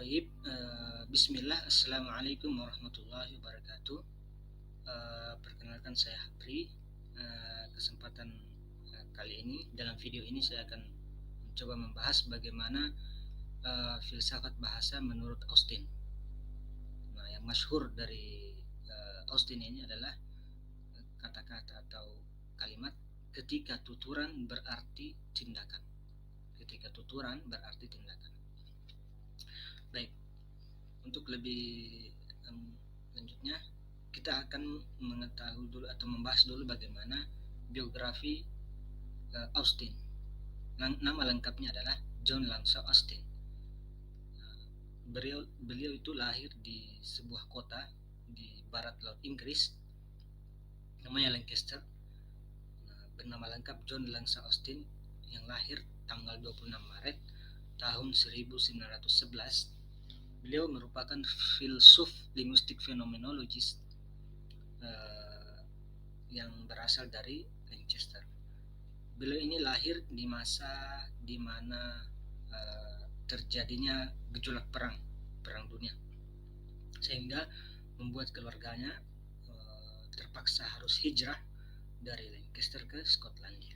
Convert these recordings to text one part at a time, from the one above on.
Baik, Bismillah, Assalamualaikum warahmatullahi wabarakatuh. Perkenalkan saya Hapri. Kesempatan kali ini dalam video ini saya akan mencoba membahas bagaimana filsafat bahasa menurut Austin. Nah, yang masyhur dari Austin ini adalah kata-kata atau kalimat ketika tuturan berarti tindakan. Ketika tuturan berarti tindakan. Baik, untuk lebih lanjutnya kita akan mengetahui dulu atau membahas dulu bagaimana biografi Austin. Nama lengkapnya adalah John Langshaw Austin. Beliau itu lahir di sebuah kota di barat laut Inggris, namanya Lancaster. Bernama lengkap John Langshaw Austin, yang lahir tanggal 26 Maret tahun 1911. Beliau merupakan filsuf linguistik fenomenologis yang berasal dari Lancaster. Beliau ini lahir di masa di mana terjadinya gejolak perang dunia, sehingga membuat keluarganya terpaksa harus hijrah dari Lancaster ke Skotlandia.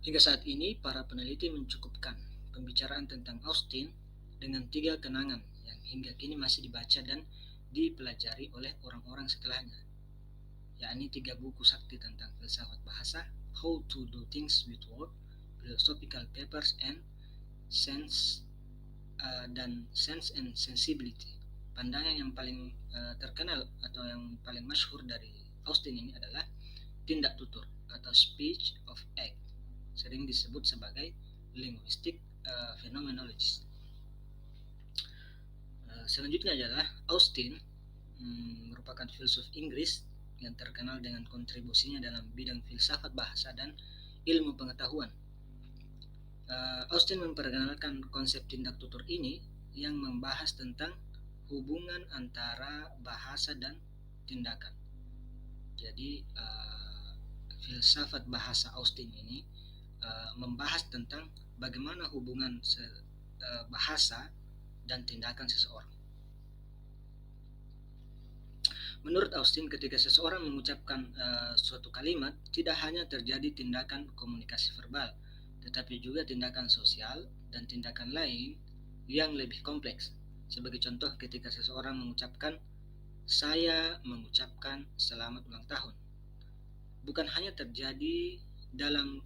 Hingga saat ini para peneliti mencukupkan pembicaraan tentang Austin dengan 3 kenangan yang hingga kini masih dibaca dan dipelajari oleh orang-orang setelahnya, yakni 3 buku sakti tentang filsafat bahasa, How to Do Things with Words, Philosophical Papers, and Sense and Sensibility. Pandangan yang paling terkenal atau yang paling masyhur dari Austin ini adalah tindak tutur atau speech of act, sering disebut sebagai linguistic phenomenologist. Selanjutnya adalah Austin merupakan filsuf Inggris yang terkenal dengan kontribusinya dalam bidang filsafat bahasa dan ilmu pengetahuan. Austin memperkenalkan konsep tindak tutur ini yang membahas tentang hubungan antara bahasa dan tindakan. Jadi filsafat bahasa Austin ini membahas tentang bagaimana hubungan bahasa dan tindakan seseorang. Menurut Austin, ketika seseorang mengucapkan suatu kalimat, tidak hanya terjadi tindakan komunikasi verbal, tetapi juga tindakan sosial dan tindakan lain yang lebih kompleks. Sebagai contoh, ketika seseorang mengucapkan, "Saya mengucapkan selamat ulang tahun," bukan hanya terjadi dalam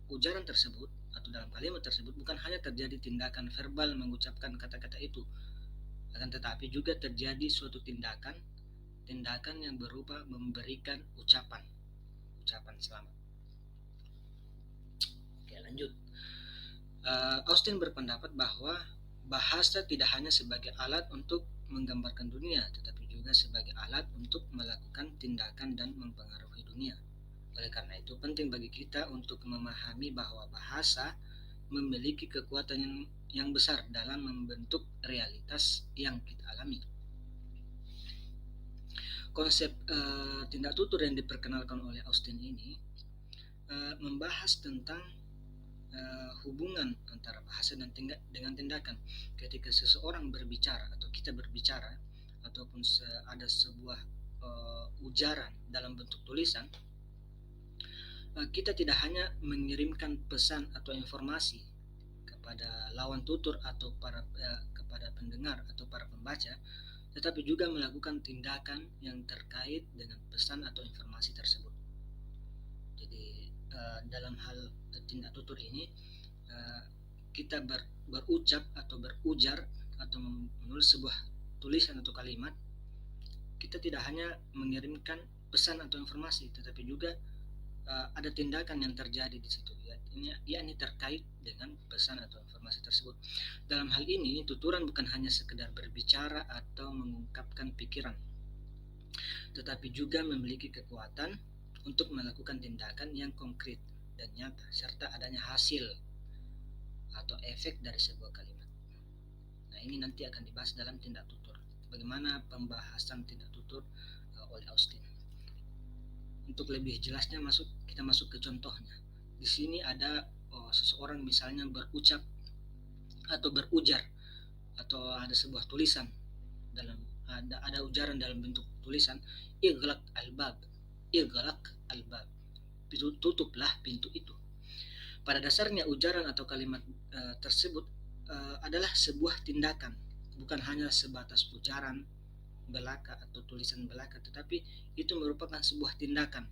ujaran tersebut atau dalam kalimat tersebut, bukan hanya terjadi tindakan verbal mengucapkan kata-kata itu, akan tetapi juga terjadi suatu tindakan yang berupa memberikan ucapan selamat. Oke, lanjut. Austin berpendapat bahwa bahasa tidak hanya sebagai alat untuk menggambarkan dunia, tetapi juga sebagai alat untuk melakukan tindakan dan mempengaruhi dunia. Oleh karena itu, penting bagi kita untuk memahami bahwa bahasa memiliki kekuatan yang besar dalam membentuk realitas yang kita alami. Konsep tindak tutur yang diperkenalkan oleh Austin ini membahas tentang hubungan antara bahasa dan dengan tindakan. Ketika seseorang berbicara atau kita berbicara ataupun ada sebuah ujaran dalam bentuk tulisan, kita tidak hanya mengirimkan pesan atau informasi kepada lawan tutur atau kepada pendengar atau para pembaca, tetapi juga melakukan tindakan yang terkait dengan pesan atau informasi tersebut. Jadi dalam hal tindak tutur ini kita berucap atau berujar atau menulis sebuah tulisan atau kalimat, kita tidak hanya mengirimkan pesan atau informasi, tetapi juga ada tindakan yang terjadi di situ, yakni terkait dengan pesan atau informasi tersebut. Dalam hal ini, tuturan bukan hanya sekedar berbicara atau mengungkapkan pikiran, tetapi juga memiliki kekuatan untuk melakukan tindakan yang konkret dan nyata, serta adanya hasil atau efek dari sebuah kalimat. Nah, ini nanti akan dibahas dalam tindak tutur. Bagaimana pembahasan tindak tutur oleh Austin. Untuk lebih jelasnya kita masuk ke contohnya. Di sini ada seseorang misalnya berucap, atau berujar, atau ada sebuah tulisan dalam ada ujaran dalam bentuk tulisan, ighlaq albab, ighlaq albab, tutuplah pintu itu. Pada dasarnya ujaran atau kalimat tersebut adalah sebuah tindakan, bukan hanya sebatas ujaran belaka atau tulisan belaka, tetapi itu merupakan sebuah tindakan.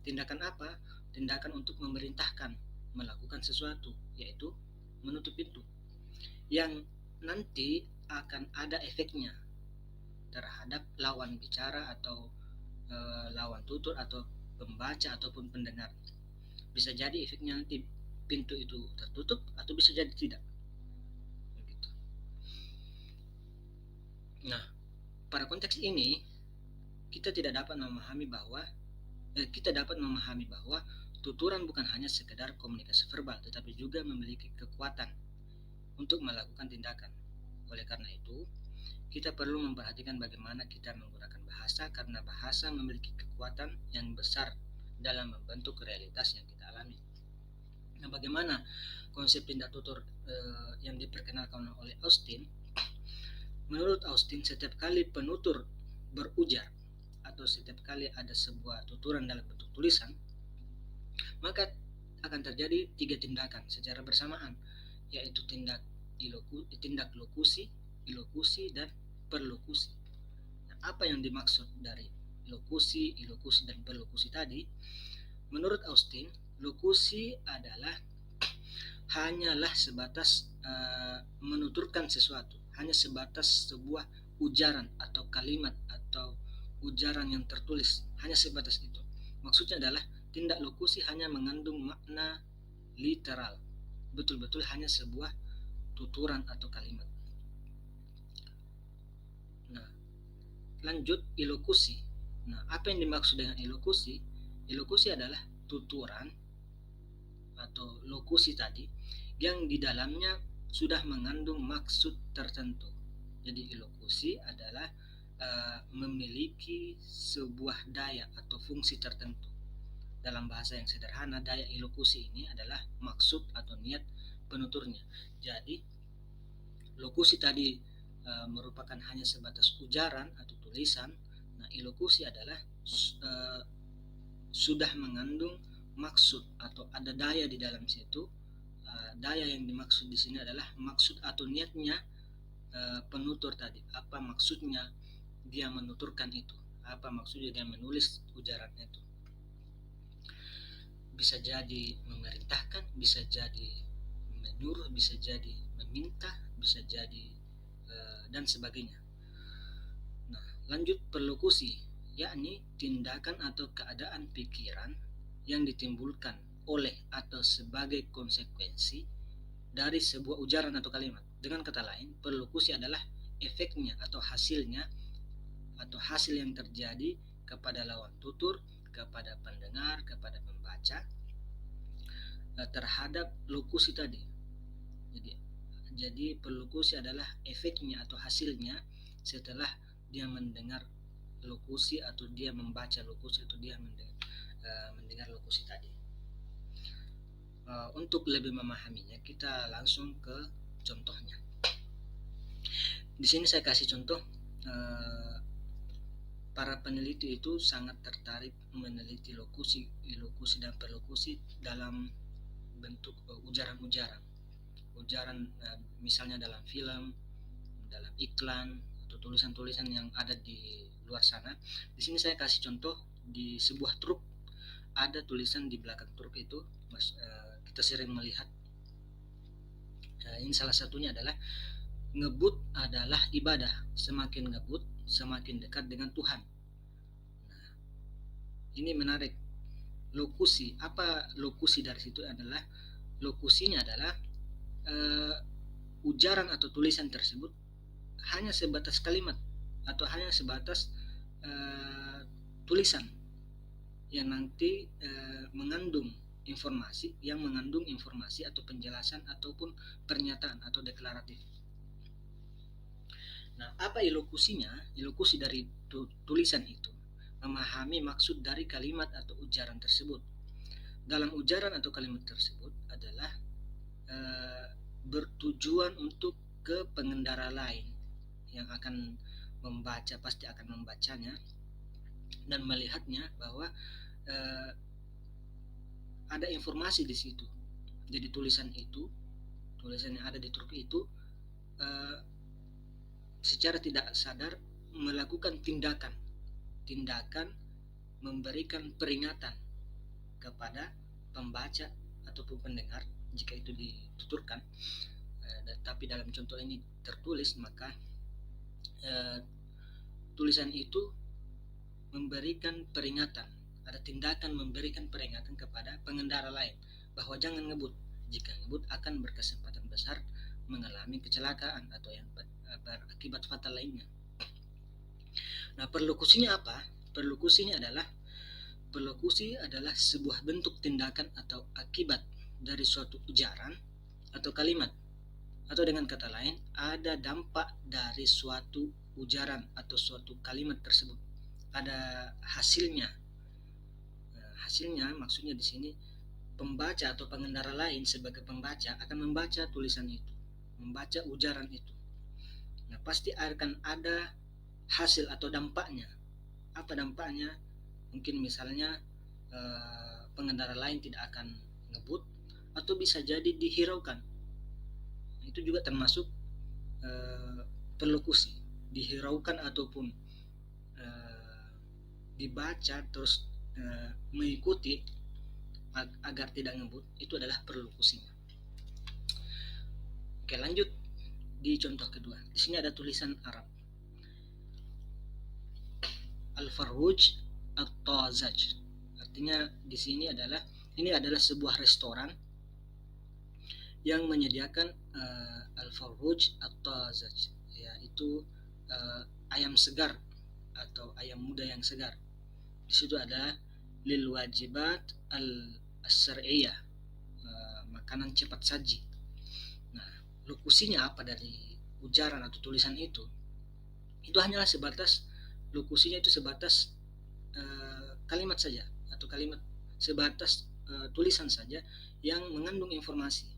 Tindakan apa? Tindakan untuk memerintahkan melakukan sesuatu, yaitu menutup pintu, yang nanti akan ada efeknya terhadap lawan bicara atau lawan tutur atau pembaca ataupun pendengar. Bisa jadi efeknya nanti pintu itu tertutup atau bisa jadi tidak. Begitu. Nah, pada konteks ini kita dapat memahami bahwa tuturan bukan hanya sekedar komunikasi verbal, tetapi juga memiliki kekuatan untuk melakukan tindakan. Oleh karena itu, kita perlu memperhatikan bagaimana kita menggunakan bahasa, karena bahasa memiliki kekuatan yang besar dalam membentuk realitas yang kita alami. Nah, bagaimana konsep tindak tutur yang diperkenalkan oleh Austin? Menurut Austin, setiap kali penutur berujar atau setiap kali ada sebuah tuturan dalam bentuk tulisan, maka akan terjadi 3 tindakan secara bersamaan, yaitu tindak lokusi, ilokusi, dan perlokusi. Nah, apa yang dimaksud dari lokusi, ilokusi, dan perlokusi tadi? Menurut Austin, lokusi adalah hanyalah sebatas menuturkan sesuatu, hanya sebatas sebuah ujaran atau kalimat atau ujaran yang tertulis, hanya sebatas itu. Maksudnya adalah tindak lokusi hanya mengandung makna literal, betul-betul hanya sebuah tuturan atau kalimat. Nah, lanjut ilokusi. Nah, apa yang dimaksud dengan ilokusi? Ilokusi adalah tuturan atau lokusi tadi yang di dalamnya sudah mengandung maksud tertentu. Jadi ilokusi adalah memiliki sebuah daya atau fungsi tertentu. Dalam bahasa yang sederhana, daya ilokusi ini adalah maksud atau niat penuturnya. Jadi lokusi tadi merupakan hanya sebatas ujaran atau tulisan. Nah, ilokusi adalah sudah mengandung maksud atau ada daya di dalam situ. Daya yang dimaksud di sini adalah maksud atau niatnya penutur tadi. Apa maksudnya dia menuturkan itu? Apa maksudnya dia menulis ujaran itu? Bisa jadi memerintahkan, bisa jadi menyuruh, bisa jadi meminta, bisa jadi dan sebagainya. Nah, lanjut perlokusi, yakni tindakan atau keadaan pikiran yang ditimbulkan oleh atau sebagai konsekuensi dari sebuah ujaran atau kalimat. Dengan kata lain, perlokusi adalah efeknya atau hasilnya atau hasil yang terjadi kepada lawan tutur, kepada pendengar, kepada pembaca terhadap lokusi tadi. Jadi perlokusi adalah efeknya atau hasilnya setelah dia mendengar lokusi atau dia membaca lokusi atau dia mendengar lokusi tadi. Untuk lebih memahaminya, kita langsung ke contohnya. Di sini saya kasih contoh. Para peneliti itu sangat tertarik meneliti lokusi, ilokusi, dan perlokusi dalam bentuk ujaran-ujaran. Ujaran misalnya dalam film, dalam iklan, atau tulisan-tulisan yang ada di luar sana. Di sini saya kasih contoh di sebuah truk, ada tulisan di belakang truk itu, kita sering melihat. Ini salah satunya adalah ngebut adalah ibadah, semakin ngebut semakin dekat dengan Tuhan. Nah, ini menarik. Lokusi, apa lokusi dari situ adalah, lokusinya adalah ujaran atau tulisan tersebut hanya sebatas kalimat atau hanya sebatas tulisan yang nanti mengandung informasi atau penjelasan ataupun pernyataan atau deklaratif. Nah, apa ilokusinya? Ilokusi dari tulisan itu memahami maksud dari kalimat atau ujaran tersebut. Dalam ujaran atau kalimat tersebut adalah bertujuan untuk ke pengendara lain yang akan membaca, pasti akan membacanya dan melihatnya bahwa ada informasi di situ. Jadi tulisan yang ada di truk itu secara tidak sadar melakukan tindakan memberikan peringatan kepada pembaca ataupun pendengar jika itu dituturkan. Tapi dalam contoh ini tertulis, maka tulisan itu memberikan peringatan, ada tindakan memberikan peringatan kepada pengendara lain bahwa jangan ngebut. Jika ngebut akan berkesempatan besar mengalami kecelakaan atau yang berakibat fatal lainnya. Nah, perlokusinya apa? Perlokusi adalah sebuah bentuk tindakan atau akibat dari suatu ujaran atau kalimat. Atau dengan kata lain, ada dampak dari suatu ujaran atau suatu kalimat tersebut. Ada hasilnya. Hasilnya maksudnya di sini pembaca atau pengendara lain sebagai pembaca akan membaca tulisan itu, membaca ujaran itu. Nah, pasti akan ada hasil atau dampaknya. Apa dampaknya? Mungkin misalnya pengendara lain tidak akan ngebut atau bisa jadi dihiraukan. Itu juga termasuk perlokusi, dihiraukan ataupun dibaca terus mengikuti agar tidak ngebut, itu adalah perlokusinya. Oke, lanjut di contoh kedua. Di sini ada tulisan Arab. Al-Farruj At-Tazaj. Artinya di sini ini adalah sebuah restoran yang menyediakan Al-Farruj At-Tazaj, yaitu ayam segar atau ayam muda yang segar. Di situ ada lil wajibat al-syar'iyyah, makanan cepat saji. Nah, lokusinya apa dari ujaran atau tulisan itu? Itu hanyalah sebatas lokusinya itu sebatas kalimat saja atau kalimat sebatas tulisan saja yang mengandung informasi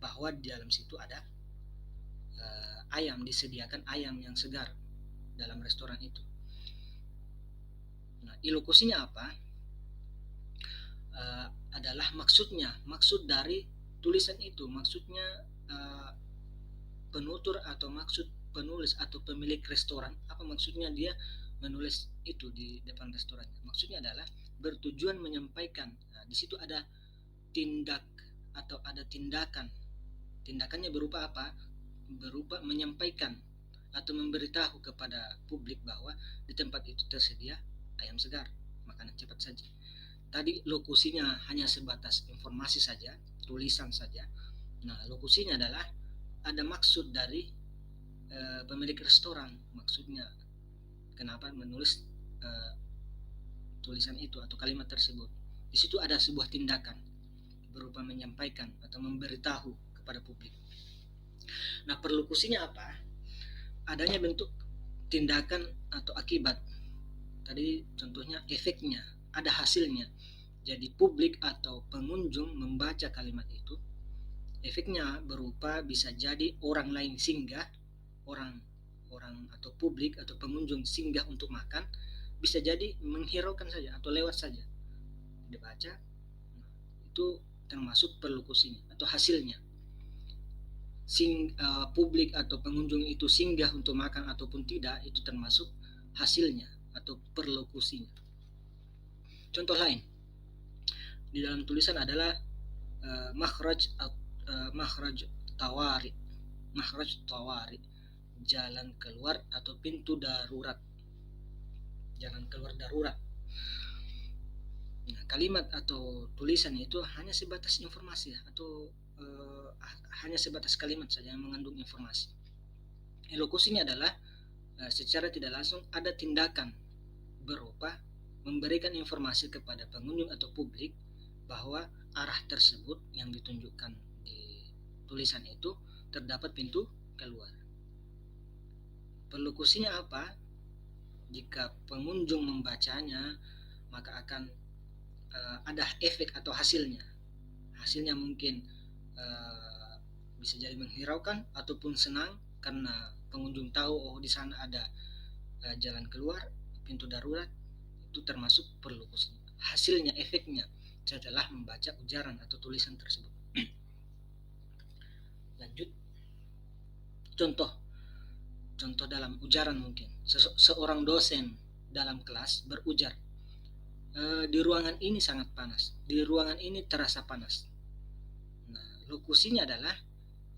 bahwa di dalam situ ada ayam, disediakan ayam yang segar dalam restoran itu. Nah, ilokusinya apa? Adalah maksud dari tulisan itu, maksudnya penutur atau maksud penulis atau pemilik restoran, apa maksudnya dia menulis itu di depan restorannya? Maksudnya adalah bertujuan menyampaikan. Nah, di situ ada tindak atau ada tindakan. Tindakannya berupa apa? Berupa menyampaikan atau memberitahu kepada publik bahwa di tempat itu tersedia ayam segar, makanan cepat saji. Tadi lokusinya hanya sebatas informasi saja, tulisan saja. Nah, lokusinya adalah ada maksud dari pemilik restoran. Maksudnya kenapa menulis tulisan itu atau kalimat tersebut. Di situ ada sebuah tindakan berupa menyampaikan atau memberitahu kepada publik. Nah, perlokusinya apa? Adanya bentuk tindakan atau akibat. Tadi contohnya efeknya, ada hasilnya. Jadi publik atau pengunjung membaca kalimat itu, efeknya berupa bisa jadi orang lain singgah, orang atau publik atau pengunjung singgah untuk makan, bisa jadi menghiraukan saja atau lewat saja dibaca. Itu termasuk perlokusinya atau hasilnya. Publik atau pengunjung itu singgah untuk makan ataupun tidak, itu termasuk hasilnya atau perlokusinya. Contoh lain di dalam tulisan adalah makhraj tawari, jalan keluar atau pintu darurat, jalan keluar darurat. Nah, kalimat atau tulisan itu hanya sebatas informasi atau hanya sebatas kalimat saja yang mengandung informasi. Lokusinya adalah secara tidak langsung ada tindakan berupa memberikan informasi kepada pengunjung atau publik bahwa arah tersebut yang ditunjukkan di tulisan itu terdapat pintu keluar. Perlokusinya apa? Jika pengunjung membacanya, maka akan ada efek atau hasilnya. Hasilnya mungkin bisa jadi menghiraukan ataupun senang karena pengunjung tahu oh di sana ada jalan keluar, pintu darurat. Itu termasuk perlokusi. Hasilnya, efeknya setelah membaca ujaran atau tulisan tersebut. Lanjut, contoh contoh dalam ujaran mungkin seorang dosen dalam kelas berujar, di ruangan ini sangat panas, di ruangan ini terasa panas. Nah,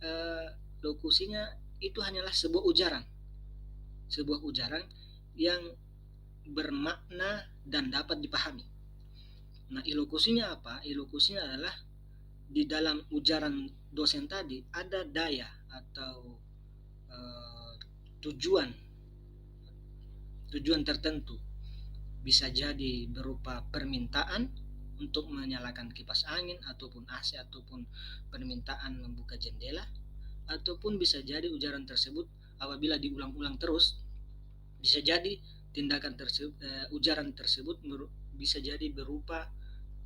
eh, lokusinya itu hanyalah sebuah ujaran yang bermakna dan dapat dipahami. Nah, ilokusinya apa? Ilokusinya adalah di dalam ujaran dosen tadi ada daya atau uh, tujuan tujuan tertentu. Bisa jadi berupa permintaan untuk menyalakan kipas angin ataupun AC, ataupun permintaan membuka jendela, ataupun bisa jadi ujaran tersebut apabila diulang-ulang terus bisa jadi ujaran tersebut bisa jadi berupa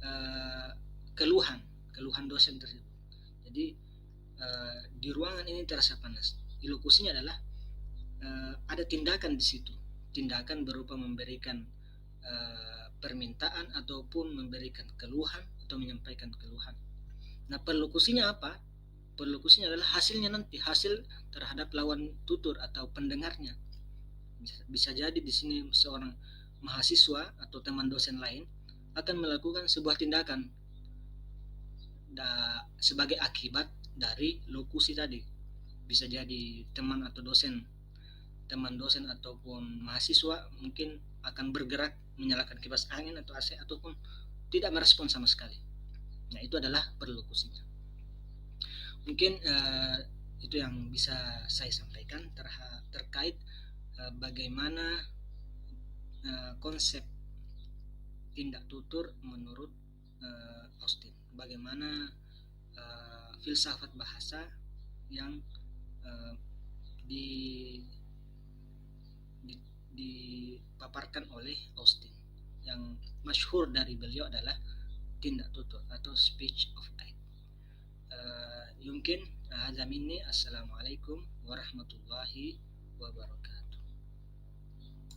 uh, keluhan keluhan dosen tersebut. Jadi di ruangan ini terasa panas. Ilokusinya adalah ada tindakan di situ, tindakan berupa memberikan permintaan ataupun memberikan keluhan atau menyampaikan keluhan. Nah, perlokusinya apa? Perlokusinya adalah hasilnya nanti, hasil terhadap lawan tutur atau pendengarnya. Bisa jadi di sini seorang mahasiswa atau teman dosen lain akan melakukan sebuah tindakan sebagai akibat dari lokusi tadi. Bisa jadi teman dosen ataupun mahasiswa mungkin akan bergerak menyalakan kipas angin atau AC ataupun tidak merespon sama sekali. Nah, itu adalah perlokusinya. Mungkin itu yang bisa saya sampaikan terkait bagaimana konsep tindak tutur menurut Austin. Bagaimana filsafat bahasa yang dipaparkan oleh Austin. Yang masyhur dari beliau adalah tindak tutur atau speech of aid. Yumkin hadza minni. Assalamualaikum warahmatullahi wabarakatuh.